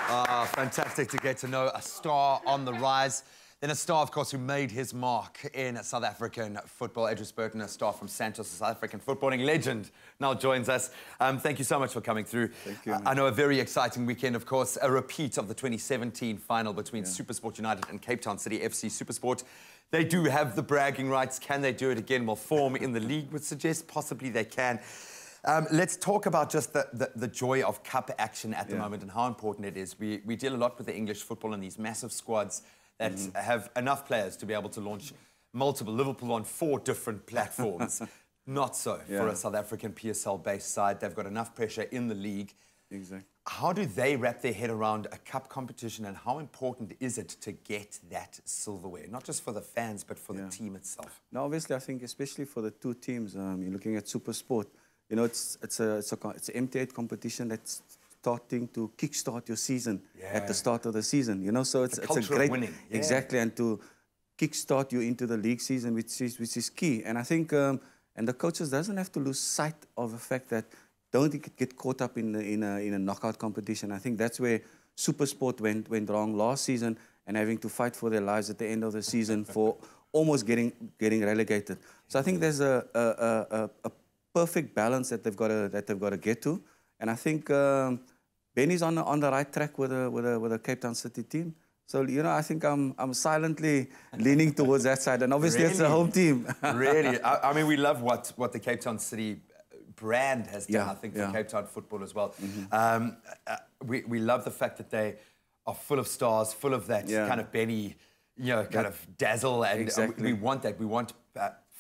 Fantastic to get to know a star on the rise. Then a star, of course, who made his mark in South African football. Edries Burton, a star from Santos, a South African footballing legend, now joins us. Thank you so much for coming through. Thank you. I know a very exciting weekend, of course, a repeat of the 2017 final between Supersport United and Cape Town City FC Supersport. They do have the bragging rights. Can they do it again? Well, form in the league would suggest possibly they can. Let's talk about just the joy of cup action at the moment and how important it is. We deal a lot with the English football and these massive squads that have enough players to be able to launch multiple. Liverpool on 4 different platforms. Not so for a South African PSL-based side. They've got enough pressure in the league. Exactly. How do they wrap their head around a cup competition, and how important is it to get that silverware? Not just for the fans, but for the team itself. No, obviously, I think especially for the 2 teams, you're looking at Supersport. You know, it's an MTN8 competition that's starting to kickstart your season at the start of the season. You know, so it's a great winning. Exactly, and to kickstart you into the league season, which is key. And I think and the coaches doesn't have to lose sight of the fact that don't get caught up in a knockout competition. I think that's where Supersport went wrong last season, and having to fight for their lives at the end of the season for almost getting relegated. So I think there's a perfect balance that they've got to get to, and I think Benny's on the right track with a Cape Town City team. So you know, I think I'm silently leaning towards that side, and obviously it's a home team. Really, I mean, we love what the Cape Town City brand has done. I think for Cape Town football as well. We love the fact that they are full of stars, full of that kind of Benny, kind of dazzle, and we want that. We want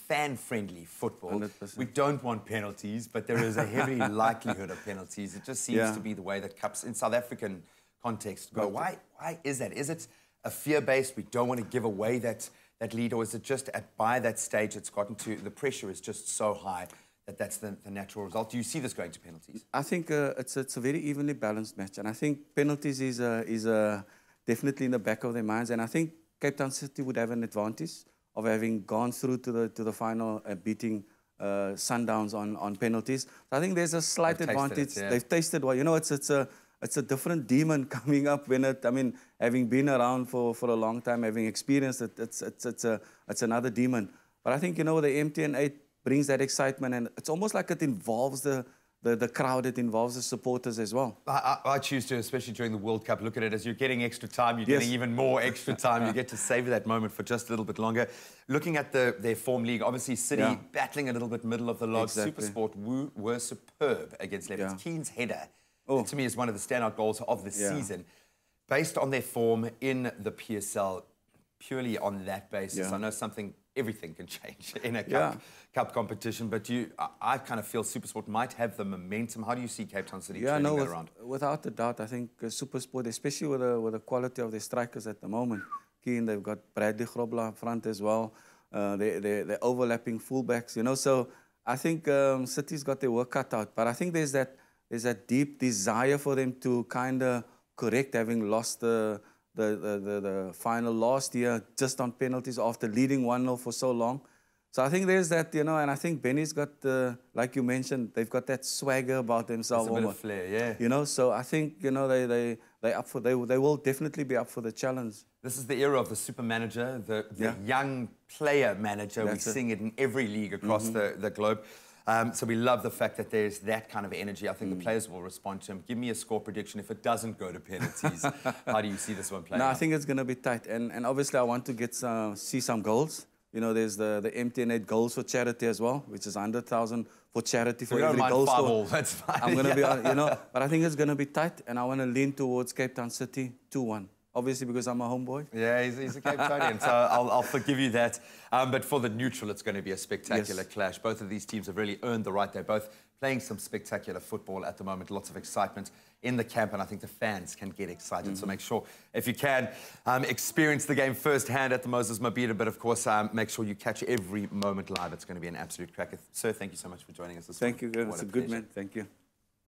fan-friendly football. 100%. We don't want penalties, but there is a heavy likelihood of penalties. It just seems to be the way that cups in South African context go. Why is that? Is it a fear-based, we don't want to give away that lead, or is it just by that stage it's gotten to, the pressure is just so high that's the natural result? Do you see this going to penalties? I think it's a very evenly balanced match, and I think penalties is definitely in the back of their minds, and I think Cape Town City would have an advantage of having gone through to the final, beating Sundowns on penalties. So I think there's a slight advantage. They've tasted well. You know, it's a different demon coming up when it. I mean, having been around for a long time, having experienced it, it's another demon. But I think, you know, the MTN8 brings that excitement, and it's almost like it involves the crowd, it involves the supporters as well. I choose to, especially during the World Cup, look at it as you're getting extra time, you're getting even more extra time, you get to savor that moment for just a little bit longer. Looking at their form league, obviously City battling a little bit middle of the log. Supersport were superb against Lebanon. Keane's header, to me, is one of the standout goals of the season. Based on their form in the PSL, purely on that basis, I know everything can change in a cup competition, but I kind of feel Supersport might have the momentum. How do you see Cape Town City turning that around? Without a doubt, I think Supersport, especially with the quality of their strikers at the moment, Keane, they've got Bradley Grobler up front as well. They're overlapping fullbacks, you know. So I think City's got their work cut out, but I think there's that deep desire for them to kind of correct, having lost the final last year just on penalties after leading 1-0 for so long. So I think there's that, you know, and I think Benny's got, like you mentioned, they've got that swagger about themselves. It's a bit of flair, You know, so I think, you know, they will definitely be up for the challenge. This is the era of the super manager, the young player manager. We're seeing it in every league across the globe. So we love the fact that there's that kind of energy. I think the players will respond to him. Give me a score prediction if it doesn't go to penalties. How do you see this one playing out? I think it's going to be tight. And obviously I want to see some goals. You know, there's the MTN8 goals for charity as well, which is 100,000 for charity for every goal score. That's fine. I'm going to be, you know, but I think it's going to be tight, and I want to lean towards Cape Town City 2-1. Obviously, because I'm a homeboy. Yeah, he's a Cape Townian, so I'll forgive you that. But for the neutral, it's going to be a spectacular clash. Both of these teams have really earned the right. They're both playing some spectacular football at the moment. Lots of excitement in the camp, and I think the fans can get excited. So make sure, if you can, experience the game firsthand at the Moses Mabhida. But of course, make sure you catch every moment live. It's going to be an absolute cracker. Sir, thank you so much for joining us this morning. Thank you. It's a good man. Thank you.